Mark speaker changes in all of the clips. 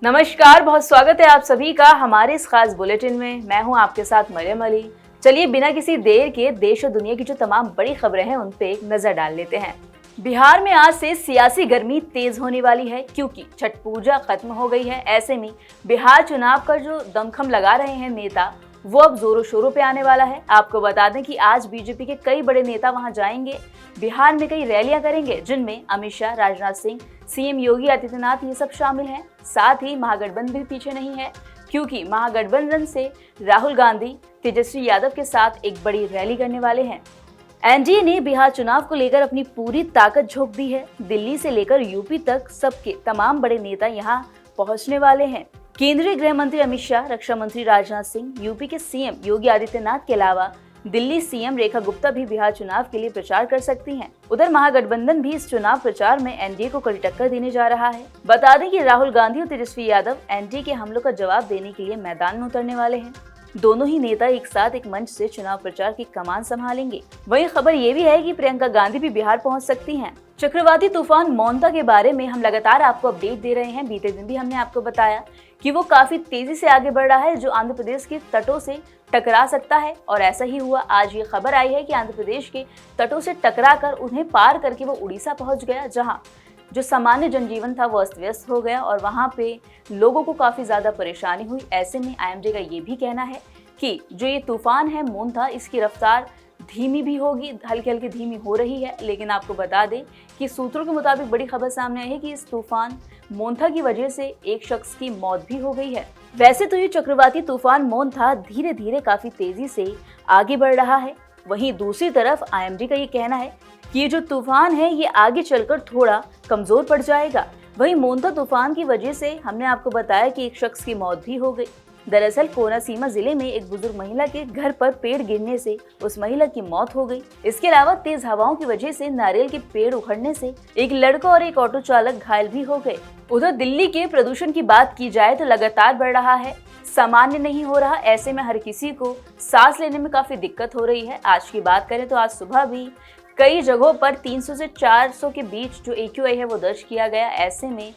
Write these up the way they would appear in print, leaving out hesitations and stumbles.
Speaker 1: नमस्कार, बहुत स्वागत है आप सभी का हमारे इस खास बुलेटिन में। मैं हूं आपके साथ मरियम अली। चलिए बिना किसी देर के देश और दुनिया की जो तमाम बड़ी खबरें हैं उन पे एक नजर डाल लेते हैं। बिहार में आज से सियासी गर्मी तेज होने वाली है क्योंकि छठ पूजा खत्म हो गई है। ऐसे में बिहार चुनाव का जो दमखम लगा रहे हैं नेता, वो अब जोरों शोरों पे आने वाला है। आपको बता दें कि आज बीजेपी के कई बड़े नेता वहां जाएंगे, बिहार में कई रैलियां करेंगे जिनमें अमित शाह, राजनाथ सिंह, सीएम योगी आदित्यनाथ ये सब शामिल हैं। साथ ही महागठबंधन भी पीछे नहीं है क्योंकि महागठबंधन से राहुल गांधी तेजस्वी यादव के साथ एक बड़ी रैली करने वाले हैं। एनडीए ने बिहार चुनाव को लेकर अपनी पूरी ताकत झोंक दी है। दिल्ली से लेकर यूपी तक सबके तमाम बड़े नेता यहां पहुंचने वाले हैं। केंद्रीय गृह मंत्री अमित शाह, रक्षा मंत्री राजनाथ सिंह, यूपी के सीएम योगी आदित्यनाथ के अलावा दिल्ली सीएम रेखा गुप्ता भी बिहार चुनाव के लिए प्रचार कर सकती हैं। उधर महागठबंधन भी इस चुनाव प्रचार में एनडीए को कड़ी टक्कर देने जा रहा है। बता दें कि राहुल गांधी और तेजस्वी यादव एनडीए के हमलों का जवाब देने के लिए मैदान में उतरने वाले हैं। दोनों ही नेता एक साथ एक मंच से चुनाव प्रचार की कमान संभालेंगे। वहीं खबर ये भी है कि प्रियंका गांधी भी बिहार पहुंच सकती हैं। चक्रवाती तूफान मोंता के बारे में हम लगातार आपको अपडेट दे रहे हैं। बीते दिन भी हमने आपको बताया कि वो काफी तेजी से आगे बढ़ रहा है, जो आंध्र प्रदेश के तटों से टकरा सकता है। और ऐसा ही हुआ। आज ये खबर आई है कि आंध्र प्रदेश के तटों से टकराकर उन्हें पार करके वो उड़ीसा पहुंच गया, जहां जो सामान्य जनजीवन था वो अस्त व्यस्त हो गया और वहां पे लोगों को काफी ज्यादा परेशानी हुई। ऐसे में आईएमडी का ये भी कहना है कि जो ये तूफान है मोंथा, इसकी रफ्तार धीमी भी होगी, हल्की हल्की धीमी हो रही है। लेकिन आपको बता दें कि सूत्रों के मुताबिक बड़ी खबर सामने आई है कि इस तूफान मोंथा की वजह से एक शख्स की मौत भी हो गई है। वैसे तो ये चक्रवाती तूफान मोंथा धीरे धीरे काफी तेजी से आगे बढ़ रहा है। वहीं दूसरी तरफ आईएमडी का ये कहना है कि ये जो तूफान है ये आगे चलकर थोड़ा कमजोर पड़ जाएगा। वहीं मोंथा तूफान की वजह से हमने आपको बताया कि एक शख्स की मौत भी हो गई। दरअसल कोनसीमा जिले में एक बुजुर्ग महिला के घर पर पेड़ गिरने से उस महिला की मौत हो गई। इसके अलावा तेज हवाओं की वजह से नारियल के पेड़ उखड़ने से एक लड़का और एक ऑटो चालक घायल भी हो गए। उधर दिल्ली के प्रदूषण की बात की जाए तो लगातार बढ़ रहा है, सामान्य नहीं हो रहा। ऐसे में हर किसी को सांस लेने में काफी दिक्कत हो रही है। आज की बात करें तो आज सुबह भी कई जगहों पर 300 से 400 के बीच जो AQI है वो दर्ज किया गया। ऐसे में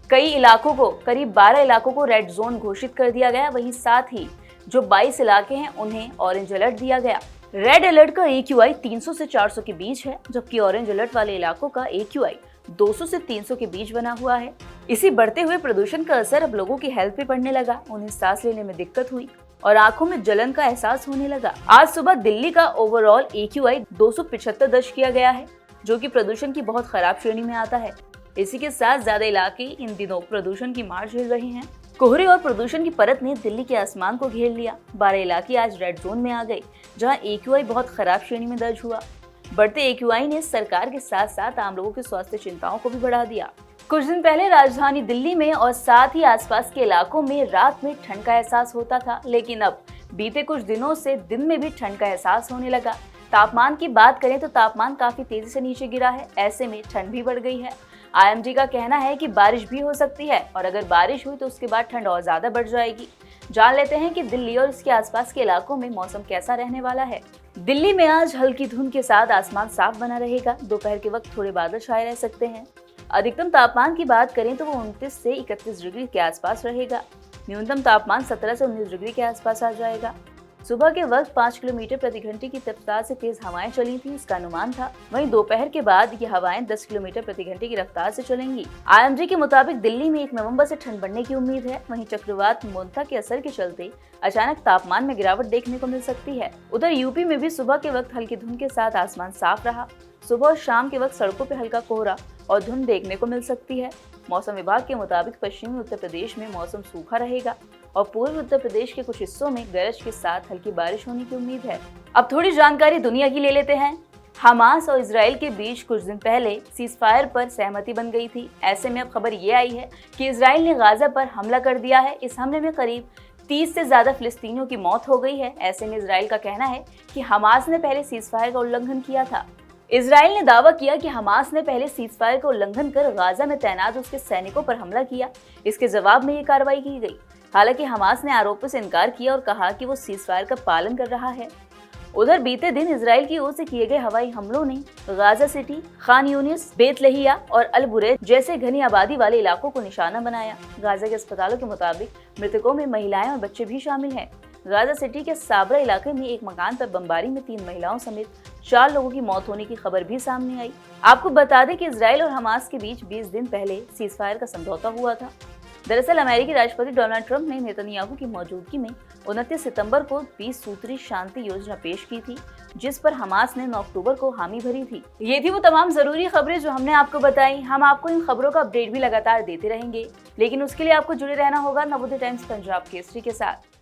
Speaker 1: कई इलाकों को, करीब 12 इलाकों को रेड जोन घोषित कर दिया गया। वहीं साथ ही जो 22 इलाके हैं उन्हें ऑरेंज अलर्ट दिया गया। रेड अलर्ट का AQI 300 से 400 के बीच है, जबकि ऑरेंज अलर्ट वाले इलाकों का AQI 200 से 300 के बीच बना हुआ है। इसी बढ़ते हुए प्रदूषण का असर अब लोगों की हेल्थ पे पड़ने लगा। उन्हें सांस लेने में दिक्कत हुई और आंखों में जलन का एहसास होने लगा। आज सुबह दिल्ली का ओवरऑल AQI 275 दर्ज किया गया है, जो कि प्रदूषण की बहुत खराब श्रेणी में आता है। इसी के साथ ज्यादा इलाके इन दिनों प्रदूषण की मार झेल रहे हैं। कोहरे और प्रदूषण की परत ने दिल्ली के आसमान को घेर लिया। 12 इलाके आज रेड जोन में आ गए, जहां AQI बहुत खराब श्रेणी में दर्ज हुआ। बढ़ते AQI ने सरकार के साथ साथ आम लोगों की स्वास्थ्य चिंताओं को भी बढ़ा दिया। कुछ दिन पहले राजधानी दिल्ली में और साथ ही आसपास के इलाकों में रात में ठंड का एहसास होता था, लेकिन अब बीते कुछ दिनों से दिन में भी ठंड का एहसास होने लगा। तापमान की बात करें तो तापमान काफी तेजी से नीचे गिरा है। ऐसे में ठंड भी बढ़ गई है। आईएमडी का कहना है कि बारिश भी हो सकती है और अगर बारिश हुई तो उसके बाद ठंड और ज्यादा बढ़ जाएगी। जान लेते हैं कि दिल्ली और इसके आसपास के इलाकों में मौसम कैसा रहने वाला है। दिल्ली में आज हल्की धुंध के साथ आसमान साफ बना रहेगा। दोपहर के वक्त थोड़े बादल छाए रह सकते हैं। अधिकतम तापमान की बात करें तो वो 29 से 31 डिग्री के आसपास रहेगा। न्यूनतम तापमान 17 से 19 डिग्री के आसपास आ जाएगा। सुबह के वक्त 5 किलोमीटर प्रति घंटे की रफ्तार से तेज हवाएं चली थी, इसका अनुमान था। वहीं दोपहर के बाद ये हवाएं 10 किलोमीटर प्रति घंटे की रफ्तार से चलेंगी। आईएमडी के मुताबिक दिल्ली में 1 नवंबर से ठंड बढ़ने की उम्मीद है। वहीं चक्रवात मोंथा के असर के चलते अचानक तापमान में गिरावट देखने को मिल सकती है। उधर यूपी में भी सुबह के वक्त हल्की धुंध के साथ आसमान साफ रहा। सुबह और शाम के वक्त सड़कों पर हल्का कोहरा और धुंध देखने को मिल सकती है। मौसम विभाग के मुताबिक पश्चिमी उत्तर प्रदेश में मौसम सूखा रहेगा और पूर्वी उत्तर प्रदेश के कुछ हिस्सों में गरज के साथ हल्की बारिश होने की उम्मीद है। अब थोड़ी जानकारी दुनिया की ले लेते हैं। हमास और इजराइल के बीच कुछ दिन पहले सीजफायर पर सहमति बन गई थी। ऐसे में अब खबर ये आई है कि इजराइल ने गाजा पर हमला कर दिया है। इस हमले में करीब 30 से ज्यादा फिलिस्तीनियों की मौत हो गई है। ऐसे में इजराइल का कहना है कि हमास ने पहले सीजफायर का उल्लंघन किया था। इजराइल ने दावा किया कि हमास ने पहले सीजफायर का उल्लंघन कर गाजा में तैनात उसके सैनिकों पर हमला किया। इसके जवाब में ये कार्रवाई की गई। हालांकि हमास ने आरोपों से इनकार किया और कहा कि वो सीजफायर का पालन कर रहा है। उधर बीते दिन इजराइल की ओर से किए गए हवाई हमलों ने गाजा सिटी, खान यूनिस, बेतलहिया और अल बुरैज जैसे घनी आबादी वाले इलाकों को निशाना बनाया। गाजा के अस्पतालों के मुताबिक मृतकों में महिलाएं और बच्चे भी शामिल हैं। गाजा सिटी के साबरा इलाके में एक मकान पर बमबारी में 3 महिलाओं समेत 4 लोगों की मौत होने की खबर भी सामने आई। आपको बता दें कि इजराइल और हमास के बीच 20 दिन पहले सीजफायर का समझौता हुआ था। दरअसल अमेरिकी राष्ट्रपति डोनाल्ड ट्रंप ने नेतन्याहू की मौजूदगी में 29 सितंबर को 20 सूत्री शांति योजना पेश की थी, जिस पर हमास ने 9 अक्टूबर को हामी भरी थी। ये थी वो तमाम जरूरी खबरें जो हमने आपको बताई। हम आपको इन खबरों का अपडेट भी लगातार देते रहेंगे, लेकिन उसके लिए आपको जुड़े रहना होगा नवोदय टाइम्स पंजाब केसरी के साथ।